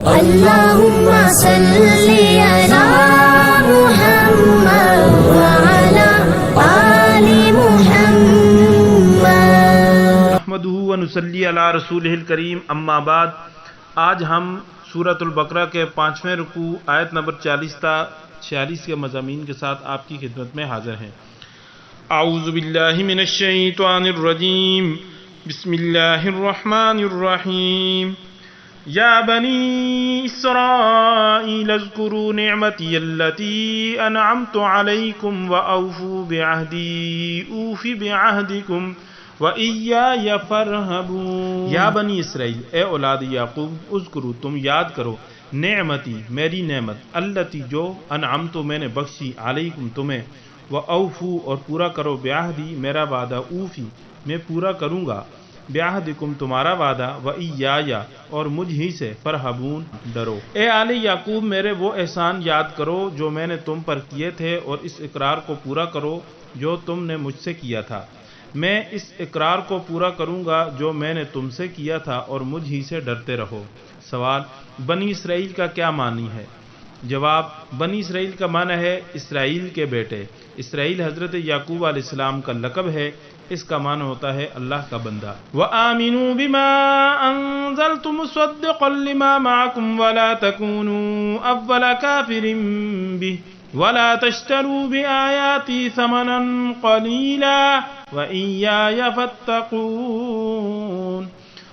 اللهم صل على محمد وعلى آل محمد نحمده ونصلی علی رسولہ الکریم، اما بعد۔ آج ہم سورۃ البقرہ کے 5ویں رکوع آیت نمبر 40 تا 46 کے مضامین کے ساتھ آپ کی خدمت میں حاضر ہیں۔ اعوذ باللہ من الشیطان الرجیم، بسم اللہ الرحمن الرحیم۔ یا بنی اسرائیل اذکروا نعمتی التی انعمت علیکم واوفوا بعہدی اوف بعہدکم وَإِيَّايَ فَارْهَبُونَ۔ یا بنی اسرائیل، اے اولاد یعقوب، اذکرو تم یاد کرو، نعمتی میری نعمت، التی جو انعمت میں نے بخشی، علیکم تمہیں، وَأَوْفُوا اور پورا کرو، بعہدی میرا وعدہ، اوفی میں پورا کروں گا، بعہدکم تمہارا وعدہ، وَإِيَّايَ اور مجھ ہی سے، فَارْهَبُونَ ڈرو۔ اے آل یعقوب، میرے وہ احسان یاد کرو جو میں نے تم پر کیے تھے، اور اس اقرار کو پورا کرو جو تم نے مجھ سے کیا تھا۔ میں اس اقرار کو پورا کروں گا جو میں نے تم سے کیا تھا، اور مجھ ہی سے ڈرتے رہو۔ سوال: بنی اسرائیل کا کیا معنی ہے؟ جواب: بنی اسرائیل کا معنی ہے اسرائیل کے بیٹے۔ اسرائیل حضرت یعقوب علیہ السلام کا لقب ہے، اس کا معنی ہوتا ہے اللہ کا بندہ۔ وَآمِنُوا بِمَا أَنزَلْتُ مُصَدِّقًا لِمَا مَعَكُمْ وَلَا تَكُونُوا أَوَّلَ كَافِرٍ بِهِ وَلَا تَشْتَرُوا بِآيَاتِي ثَمَنًا قَلِيلًا وَإِيَّايَ فَاتَّقُونِ۔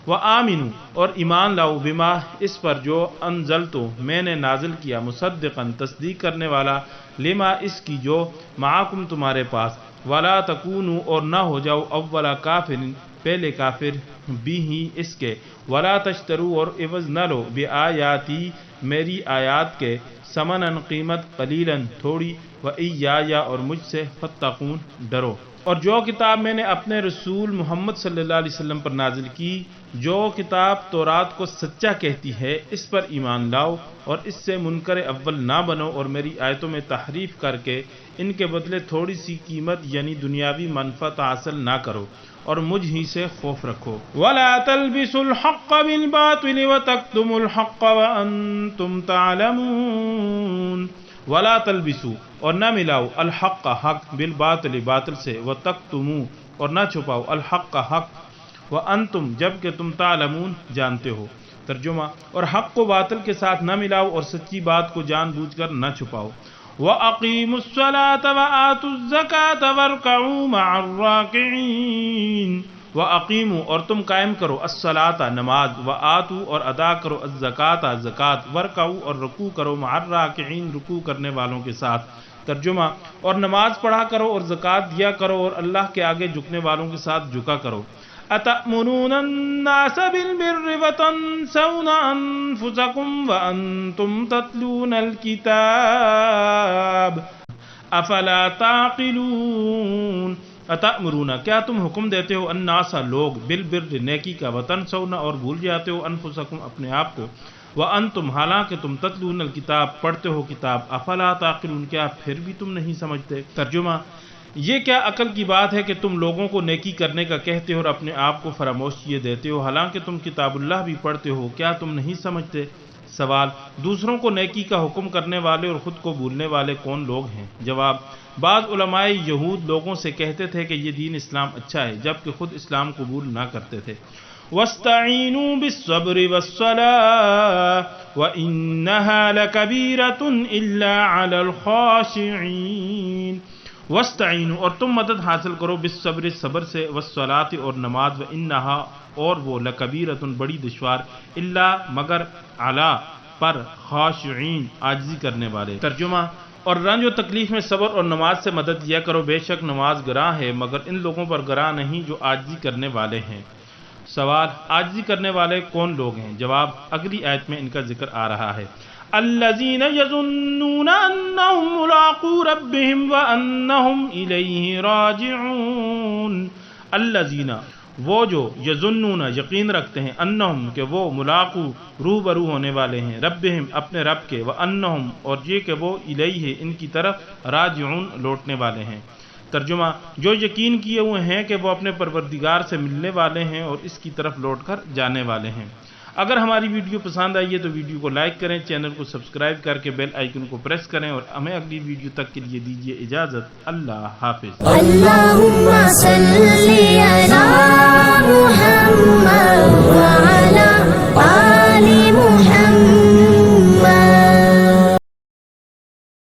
وَآمِنُوا اور ایمان لاؤ، بما اس پر جو انزلتو میں نے نازل کیا، مصدقاً تصدیق کرنے والا، لما اس کی جو، معاکم تمہارے پاس، ولا تکونوا اور نہ ہو جاؤ، اولا کافر پہلے کافر، بھی اس کے، ولا تشتروا اور عوض نہ لو، بآیاتی میری آیات کے، ثمناً قیمت، قلیلاً تھوڑی، وإیایا اور مجھ سے، فاتقون ڈرو۔ اور جو کتاب میں نے اپنے رسول محمد صلی اللہ علیہ وسلم پر نازل کی، جو کتاب تورات کو سچا کہتی ہے، اس پر ایمان لاؤ اور اس سے منکر اول نہ بنو، اور میری آیتوں میں تحریف کر کے ان کے بدلے تھوڑی سی قیمت یعنی دنیاوی منفعت حاصل نہ کرو، اور مجھ ہی سے خوف رکھو۔ وَلَا تَلْبِسُوا الْحَقَّ بِالْبَاطِلِ وَتَكْتُمُوا الْحَقَّ وَأَنْتُمْ تَعْلَمُونَ۔ وَلَا تَلْبِسُوا اور نہ ملاؤ، الحق حق، بالباطل باطل سے، وَتَكْتُمُوا اور نہ چھپاؤ، الحق حق، وَأَنْتُمْ جبکہ تم تعلمون جانتے ہو۔ ترجمہ: اور حق کو باطل کے ساتھ نہ ملاؤ اور سچی بات کو جان بوجھ کر نہ چھپاؤ۔ وَأَقِیمُوا الصَّلَاةَ وَآتُوا الزَّکَاةَ وَارْکَعُوا مَعَ الرَّاکِعِینَ۔ وَأَقِیمُوا اور تم قائم کرو، الصَّلَاةَ نماز، وَآتُوا اور ادا کرو، الزَّکَاةَ زکوٰۃ، وَارْکَعُوا اور رکوع کرو، مع الراکعین رکوع کرنے والوں کے ساتھ۔ ترجمہ: اور نماز پڑھا کرو اور زکوٰۃ دیا کرو اور اللہ کے آگے جھکنے والوں کے ساتھ جھکا کرو۔ أَتَأْمُرُونَ النَّاسَ بِالْبِرِّ وَتَنْسَوْنَ أَنفُسَكُمْ وَأَنْتُمْ تَتْلُونَ الْكِتَابَ أَفَلَا تَعْقِلُونَ۔ أَتَأْمُرُونَ کیا تم حکم دیتے ہو، الناس لوگ، بالبر نیکی کا، وتنسون اور بھول جاتے ہو، انفسکم اپنے آپ کو، وانتم حالانکہ تم تتلون الکتاب پڑھتے ہو کتاب، افلا تعقلون کیا پھر بھی تم نہیں سمجھتے۔ ترجمہ: یہ کیا عقل کی بات ہے کہ تم لوگوں کو نیکی کرنے کا کہتے ہو اور اپنے آپ کو فراموش کیے دیتے ہو، حالانکہ تم کتاب اللہ بھی پڑھتے ہو، کیا تم نہیں سمجھتے؟ سوال: دوسروں کو نیکی کا حکم کرنے والے اور خود کو بھولنے والے کون لوگ ہیں؟ جواب: بعض علماء یہود لوگوں سے کہتے تھے کہ یہ دین اسلام اچھا ہے، جبکہ خود اسلام قبول نہ کرتے تھے۔ وَاسْتَعِینُوا بِالصَّبْرِ وَالصَّلَاةِ وَإِنَّهَا لَكَبِیرَةٌ إِلَّا عَلَى الْخَاشِعِینَ۔ وَاسْتَعِینُوا اور تم مدد حاصل کرو، بالصبر صبر سے، وَالصَّلَاةِ اور نماز، وَإِنَّهَا اور وہ، لَكَبِیرَةٌ بڑی دشوار، إِلَّا مگر، عَلَى پر، خاشعین عاجزی کرنے والے۔ ترجمہ: اور رنج و تکلیف میں صبر اور نماز سے مدد دیا کرو، بے شک نماز گراں ہے مگر ان لوگوں پر گراں نہیں جو عاجزی کرنے والے ہیں۔ سوال: عاجزی کرنے والے کون لوگ ہیں؟ جواب: اگلی آیت میں ان کا ذکر آ رہا ہے۔ الذین یظنون انہم ملاقو ربہم وانہم الیہ راجعون۔ الذین وہ جو، یظنون یقین رکھتے ہیں، انہم کہ وہ، ملاقو روبرو ہونے والے ہیں، ربہم اپنے رب کے، وانہم اور یہ کہ وہ، الیہ ان کی طرف، راجعون لوٹنے والے ہیں۔ ترجمہ: جو یقین کیے ہوئے ہیں کہ وہ اپنے پروردگار سے ملنے والے ہیں اور اس کی طرف لوٹ کر جانے والے ہیں۔ اگر ہماری ویڈیو پسند آئی ہے تو ویڈیو کو لائک کریں، چینل کو سبسکرائب کر کے بیل آئیکن کو پریس کریں، اور ہمیں اگلی ویڈیو تک کے لیے دیجیے اجازت۔ اللہ حافظ۔ اللہم صلی